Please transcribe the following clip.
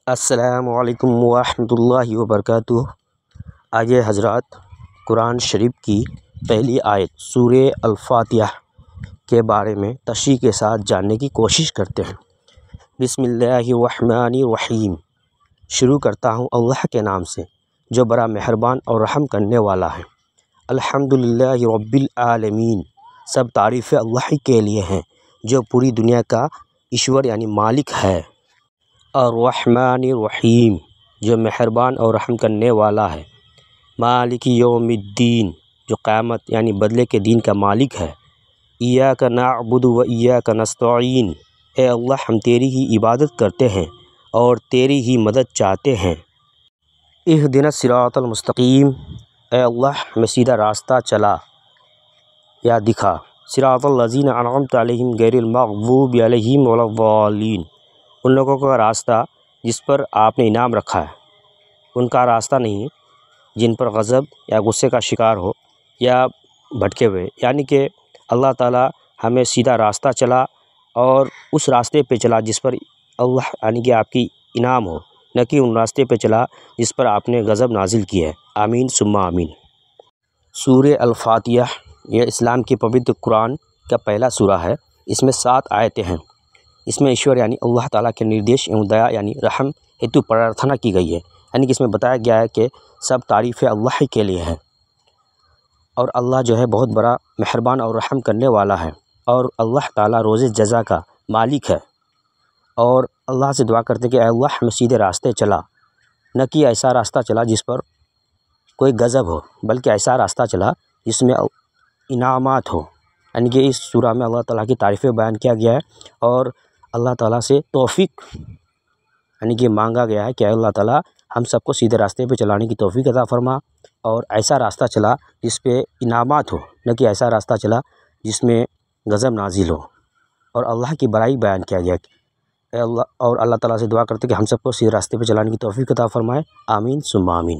السلام علیکم ورحمۃ اللہ وبرکاتہ۔ آئیے حضرات قرآن شریف کی پہلی آیت سورہ الفاتحہ کے بارے میں تشریح کے ساتھ جاننے کی کوشش کرتے ہیں۔ بسم اللہ الرحمن الرحیم۔ شروع کرتا ہوں اللہ کے نام سے جو بڑا مہربان اور رحم کرنے والا ہے۔ الحمدللہ رب العالمین۔ سب تعریفیں اللہ کے لیے ہیں جو پوری دنیا کا ایشور یعنی مالک ہے۔ الرحمن الرحیم جو مہربان اور رحم کرنے والا ہے۔ مالک یوم الدین جو قیامت یعنی بدلے کے دین کا مالک ہے۔ ایاک نعبد و ایاک نستعین۔ اے اللہ ہم تیری ہی عبادت کرتے ہیں اور تیری ہی مدد چاہتے ہیں۔ اہدنا الصراط المستقیم۔ اے اللہ ہمیں سیدھا راستہ چلا یا دکھا۔ صراط الذین انعمت علیہم غیر المغضوب علیہم ولا الضالین۔ ان لوگوں کا راستہ جس پر آپ نے انعام رکھا ہے، ان کا راستہ نہیں جن پر غضب یا غصے کا شکار ہو یا بھٹکے ہوئے، یعنی کہ اللہ تعالیٰ ہمیں سیدھا راستہ چلا اور اس راستے پہ چلا جس پر اللہ یعنی کہ آپ کی انعام ہو، نہ کہ ان راستے پہ چلا جس پر آپ نے غضب نازل کیا ہے۔ آمین ثم آمین۔ سورہ الفاتحہ یہ اسلام کی پوتر قرآن کا پہلا سورہ ہے۔ اس میں 7 آیتیں ہیں۔ اس میں ایشور یعنی اللہ تعالیٰ کے نردیش ایوم دیا یعنی رحم ہیتو پرارتھنا کی گئی ہے، یعنی کہ اس میں بتایا گیا ہے کہ سب تعریفیں اللہ کے لیے ہیں اور اللہ جو ہے بہت بڑا مہربان اور رحم کرنے والا ہے، اور اللہ تعالیٰ روز جزا کا مالک ہے۔ اور اللہ سے دعا کرتے کہ اے اللہ ہمیں سیدھے راستے چلا، نہ کہ ایسا راستہ چلا جس پر کوئی غضب ہو، بلکہ ایسا راستہ چلا جس میں انعامات ہو، یعنی کہ اس سورہ میں اللہ تعالیٰ کی تعریفیں بیان کیا گیا ہے اور اللہ تعالیٰ سے توفیق یعنی کہ مانگا گیا ہے کہ اے اللہ تعالیٰ ہم سب کو سیدھے راستے پہ چلانے کی توفیق عطا فرما، اور ایسا راستہ چلا جس پہ انعامات ہو، نہ کہ ایسا راستہ چلا جس میں غضب نازل ہو۔ اور اللہ کی بڑائی بیان کیا گیا کہ اے اللہ، اور اللہ تعالیٰ سے دعا کرتے کہ ہم سب کو سیدھے راستے پہ چلانے کی توفیق عطا فرمائے۔ آمین ثم آمین۔